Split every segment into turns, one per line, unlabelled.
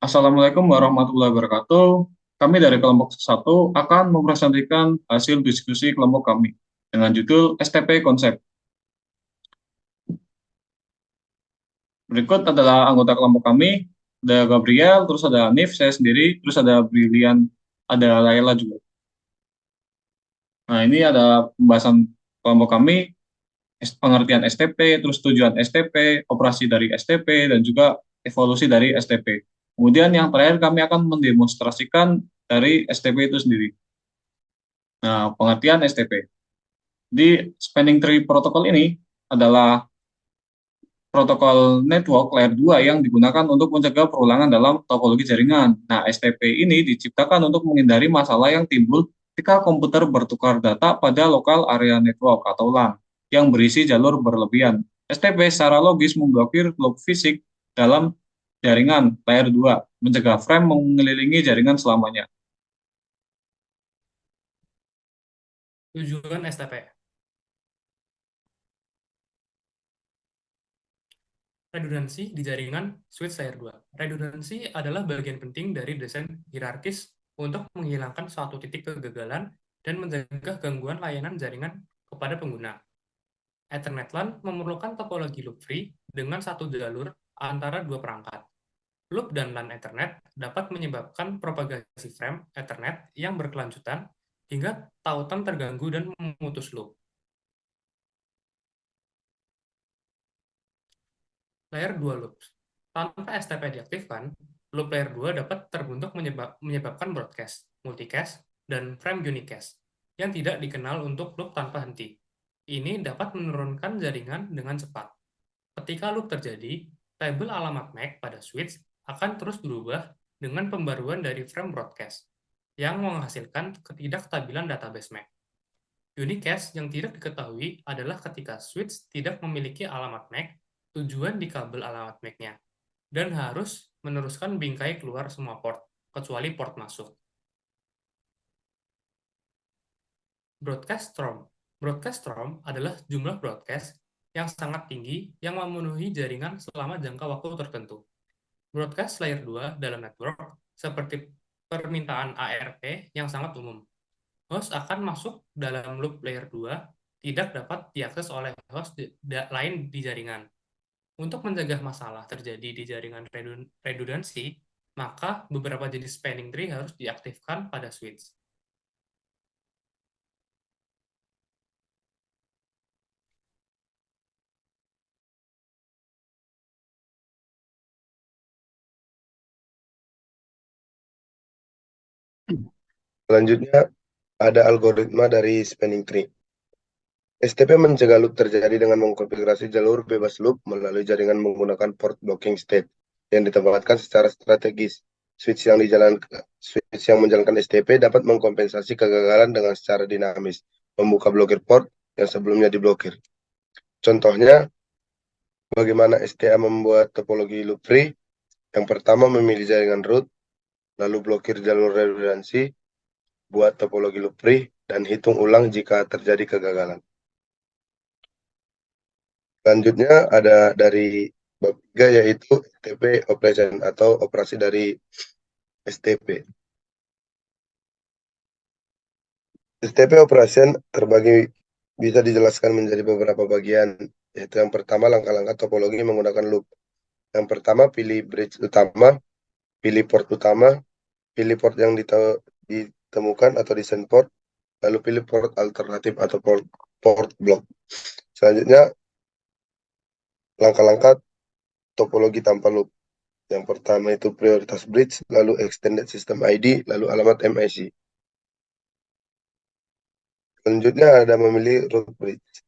Assalamualaikum warahmatullahi wabarakatuh. Kami dari kelompok 1 akan mempresentasikan hasil diskusi kelompok kami dengan judul STP Konsep. Berikut adalah anggota kelompok kami, ada Gabriel, terus ada Hanif, saya sendiri, terus ada Brilian, ada Laila juga. Nah, ini ada pembahasan kelompok kami, pengertian STP, terus tujuan STP, operasi dari STP, dan juga evolusi dari STP. Kemudian yang terakhir kami akan mendemonstrasikan dari STP itu sendiri. Nah, pengertian STP. Di Spanning Tree Protocol ini adalah protokol network layer 2 yang digunakan untuk mencegah perulangan dalam topologi jaringan. Nah, STP ini diciptakan untuk menghindari masalah yang timbul ketika komputer bertukar data pada lokal area network atau LAN yang berisi jalur berlebihan. STP secara logis memblokir loop fisik dalam jaringan layer 2, mencegah frame mengelilingi jaringan selamanya.
Tujuan STP. Redundansi di jaringan switch layer 2. Redundansi adalah bagian penting dari desain hierarkis untuk menghilangkan suatu titik kegagalan dan mencegah gangguan layanan jaringan kepada pengguna. Ethernet LAN memerlukan topologi loop free dengan satu jalur antara dua perangkat. Loop dan LAN Ethernet dapat menyebabkan propagasi frame Ethernet yang berkelanjutan hingga tautan terganggu dan memutus loop. Layer 2 loops. Tanpa STP diaktifkan, loop layer 2 dapat terbentuk menyebabkan broadcast, multicast, dan frame unicast yang tidak dikenal untuk loop tanpa henti. Ini dapat menurunkan jaringan dengan cepat. Ketika loop terjadi, tabel alamat MAC pada switch akan terus berubah dengan pembaruan dari frame broadcast yang menghasilkan ketidakstabilan database MAC. Unicast yang tidak diketahui adalah ketika switch tidak memiliki alamat MAC tujuan di kabel alamat MAC-nya dan harus meneruskan bingkai keluar semua port, kecuali port masuk. Broadcast storm. Broadcast storm adalah jumlah broadcast yang sangat tinggi yang memenuhi jaringan selama jangka waktu tertentu. Broadcast layer 2 dalam network seperti permintaan ARP yang sangat umum. Host akan masuk dalam loop layer 2 tidak dapat diakses oleh host lain di jaringan. Untuk mencegah masalah terjadi di jaringan redundansi, maka beberapa jenis spanning tree harus diaktifkan pada switch.
Selanjutnya, ada algoritma dari spanning tree. STP mencegah loop terjadi dengan mengkonfigurasi jalur bebas loop melalui jaringan menggunakan port blocking state yang ditempatkan secara strategis. Switch yang menjalankan STP dapat mengkompensasi kegagalan dengan secara dinamis, membuka blokir port yang sebelumnya diblokir. Contohnya, bagaimana STA membuat topologi loop free. Yang pertama, memilih jaringan root, lalu blokir jalur redundansi, buat topologi loop free, dan hitung ulang jika terjadi kegagalan. Selanjutnya ada dari bab 3 yaitu STP operation atau operasi dari STP. STP operation terbagi bisa dijelaskan menjadi beberapa bagian, yaitu yang pertama langkah-langkah topologi menggunakan loop. Yang pertama pilih bridge utama, pilih port utama, pilih port yang ditemukan atau desain port, lalu pilih port alternatif atau port block. Selanjutnya langkah-langkah topologi tanpa loop. Yang pertama itu prioritas bridge, lalu extended system ID, lalu alamat MIC. Selanjutnya ada memilih root bridge.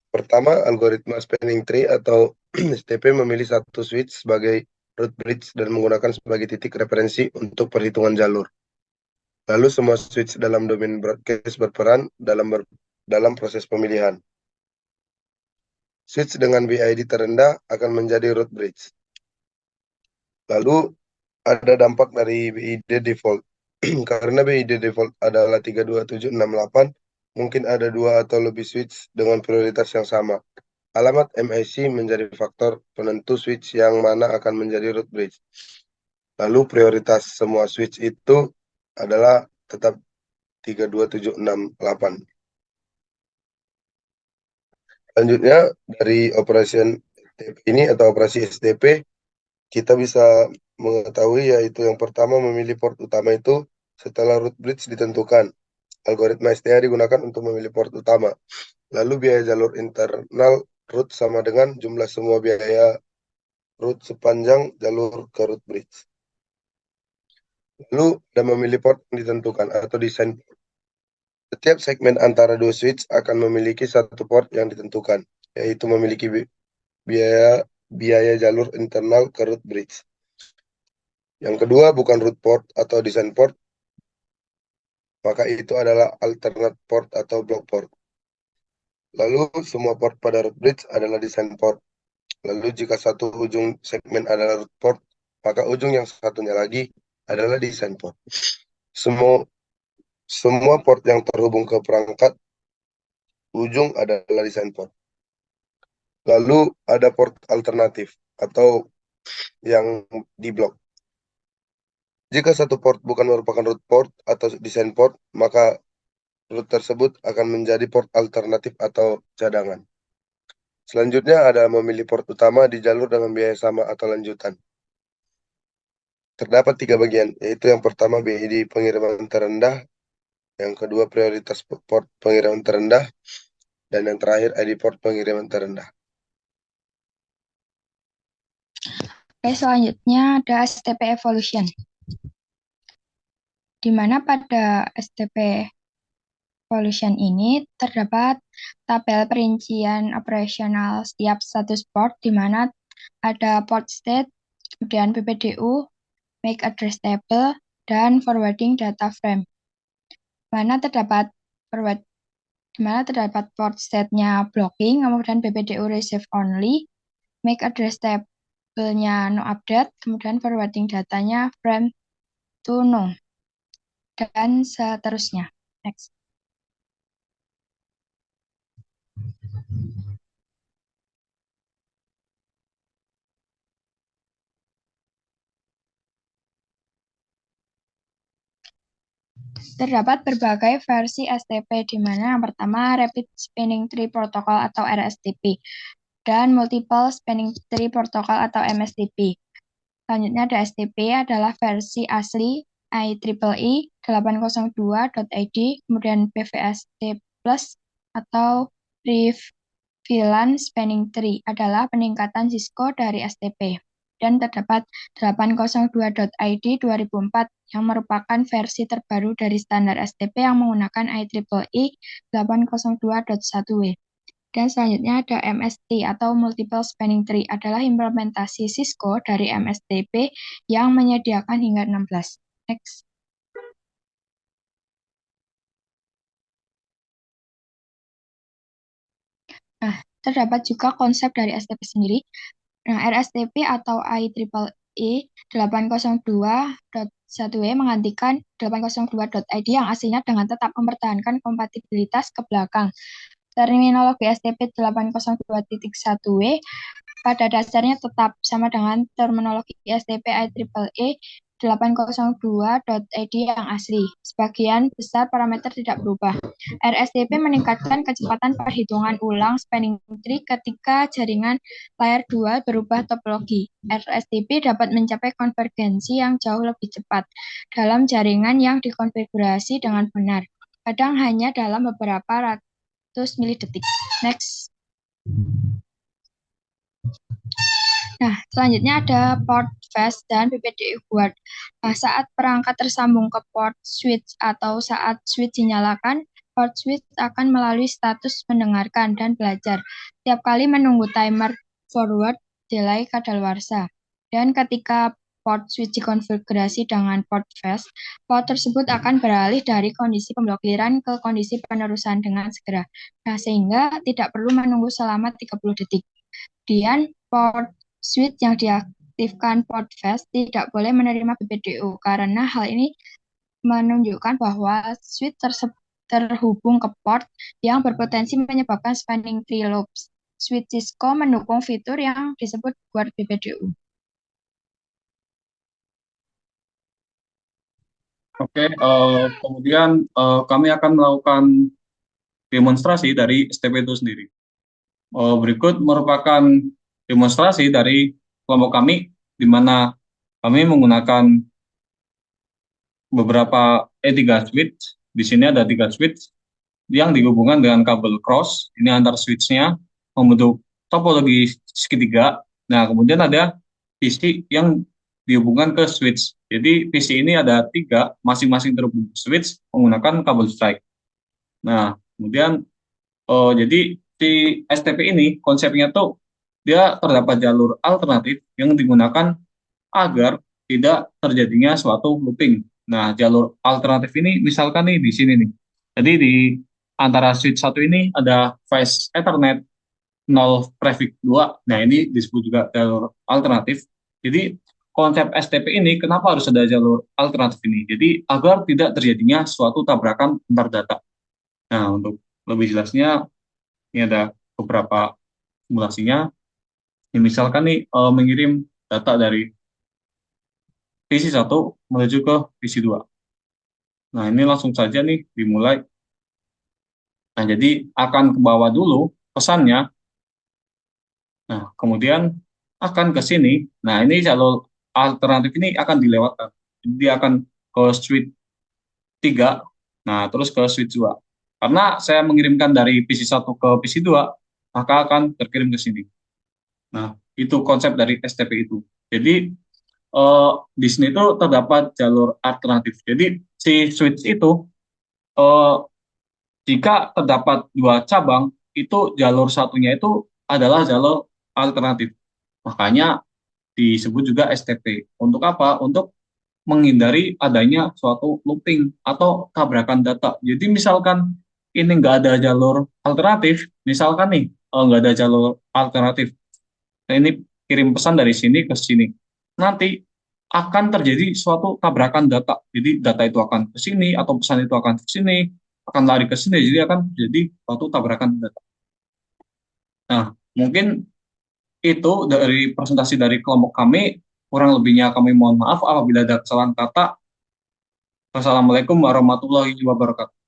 Pertama, algoritma spanning tree atau STP memilih satu switch sebagai root bridge dan menggunakan sebagai titik referensi untuk perhitungan jalur. Lalu semua switch dalam domain broadcast berperan dalam proses pemilihan. Switch dengan BID terendah akan menjadi root bridge. Lalu ada dampak dari BID default. Karena BID default adalah 32768, mungkin ada dua atau lebih switch dengan prioritas yang sama. Alamat MIC menjadi faktor penentu switch yang mana akan menjadi root bridge. Lalu prioritas semua switch itu adalah tetap 32768. Selanjutnya dari operation STP ini atau operasi SDP, kita bisa mengetahui yaitu yang pertama memilih port utama itu setelah root bridge ditentukan. Algoritma STA digunakan untuk memilih port utama. Lalu biaya jalur internal root sama dengan jumlah semua biaya root sepanjang jalur ke root bridge. Lalu ada memilih port yang ditentukan atau desain. Setiap segmen antara dua switch akan memiliki satu port yang ditentukan, yaitu memiliki biaya jalur internal ke root bridge. Yang kedua bukan root port atau desain port, maka itu adalah alternate port atau block port. Lalu semua port pada root bridge adalah desain port. Lalu jika satu ujung segmen adalah root port, maka ujung yang satunya lagi adalah desain port. Semua port yang terhubung ke perangkat ujung adalah desain port. Lalu ada port alternatif atau yang di blok. Jika satu port bukan merupakan root port atau desain port, maka root tersebut akan menjadi port alternatif atau cadangan. Selanjutnya ada memilih port utama di jalur dengan biaya sama atau lanjutan. Terdapat 3 bagian, yaitu yang pertama BID pengiriman terendah, yang kedua prioritas port pengiriman terendah, dan yang terakhir ID port pengiriman terendah.
Oke, selanjutnya ada STP Evolution, di mana pada STP Evolution ini terdapat tabel perincian operasional setiap status port, di mana ada port state, kemudian PPDU, make address table, dan forwarding data frame. Di mana terdapat port state-nya blocking, kemudian PPDU receive only, make address table-nya no update, kemudian forwarding datanya frame to no, dan seterusnya. Next. Terdapat berbagai versi STP, di mana yang pertama Rapid Spanning Tree Protocol atau RSTP, dan Multiple Spanning Tree Protocol atau MSTP. Selanjutnya ada STP adalah versi asli IEEE 802.id, kemudian PVST Plus atau Prevalent Spanning Tree adalah peningkatan Cisco dari STP. Dan terdapat 802.id 2004 yang merupakan versi terbaru dari standar STP yang menggunakan IEEE 802.1w. Dan selanjutnya ada MST atau Multiple Spanning Tree adalah implementasi Cisco dari MSTP yang menyediakan hingga 16. Next. Nah, terdapat juga konsep dari STP sendiri. Nah, RSTP atau IEEE 802.1w menggantikan 802.id yang aslinya dengan tetap mempertahankan kompatibilitas ke belakang. Terminologi STP 802.1w pada dasarnya tetap sama dengan terminologi STP IEEE 802.id yang asli. Sebagian besar parameter tidak berubah. RSTP meningkatkan kecepatan perhitungan ulang spanning tree ketika jaringan layer 2 berubah topologi. RSTP dapat mencapai konvergensi yang jauh lebih cepat dalam jaringan yang dikonfigurasi dengan benar, kadang hanya dalam beberapa ratus milidetik. Next. Nah, selanjutnya ada port fast dan PPDU guard. Nah, saat perangkat tersambung ke port switch atau saat switch dinyalakan, port switch akan melalui status mendengarkan dan belajar. Setiap kali menunggu timer forward delay kadaluarsa. Dan ketika port switch dikonfigurasi dengan port fast, port tersebut akan beralih dari kondisi pemblokiran ke kondisi penerusan dengan segera. Nah, sehingga tidak perlu menunggu selama 30 detik. Kemudian port switch yang diaktifkan port fast tidak boleh menerima PPDU karena hal ini menunjukkan bahwa switch terhubung ke port yang berpotensi menyebabkan spanning tree loops. Switch Cisco mendukung fitur yang disebut guard PPDU.
Oke, kemudian kami akan melakukan demonstrasi dari STP itu sendiri. Berikut merupakan demonstrasi dari kelompok kami, di mana kami menggunakan tiga switch. Di sini ada 3 switch yang dihubungkan dengan kabel cross. Ini antar switch-nya membentuk topologi segitiga. Nah, kemudian ada PC yang dihubungkan ke switch. Jadi PC ini ada 3, masing-masing terhubung switch menggunakan kabel strike. Nah, kemudian jadi si STP ini konsepnya tuh dia terdapat jalur alternatif yang digunakan agar tidak terjadinya suatu looping. Nah, jalur alternatif ini misalkan nih di sini nih. Jadi di antara switch satu ini ada phase Ethernet 0 prefix 2. Nah, ini disebut juga jalur alternatif. Jadi konsep STP ini kenapa harus ada jalur alternatif ini? Jadi agar tidak terjadinya suatu tabrakan antar data. Nah, untuk lebih jelasnya ini ada beberapa simulasinya. Ya, misalkan nih mengirim data dari PC 1 menuju ke PC 2. Nah, ini langsung saja nih dimulai. Nah, jadi akan ke bawah dulu pesannya. Nah, kemudian akan ke sini. Nah, ini jalur alternatif ini akan dilewatkan. Jadi dia akan ke switch 3, nah terus ke switch 2. Karena saya mengirimkan dari PC 1 ke PC 2, maka akan terkirim ke sini. Nah, itu konsep dari STP itu. Jadi di sini itu terdapat jalur alternatif. Jadi si switch itu eh, jika terdapat 2 cabang, itu jalur satunya itu adalah jalur alternatif. Makanya disebut juga STP. Untuk apa? Untuk menghindari adanya suatu looping atau tabrakan data. Jadi misalkan ini nggak ada jalur alternatif, misalkan nih nggak ada jalur alternatif, nah ini kirim pesan dari sini ke sini, nanti akan terjadi suatu tabrakan data. Jadi data itu akan ke sini atau pesan itu akan ke sini, akan lari ke sini, jadi akan terjadi suatu tabrakan data. Nah, mungkin itu dari presentasi dari kelompok kami. Kurang lebihnya kami mohon maaf apabila ada kesalahan kata. Wassalamualaikum warahmatullahi wabarakatuh.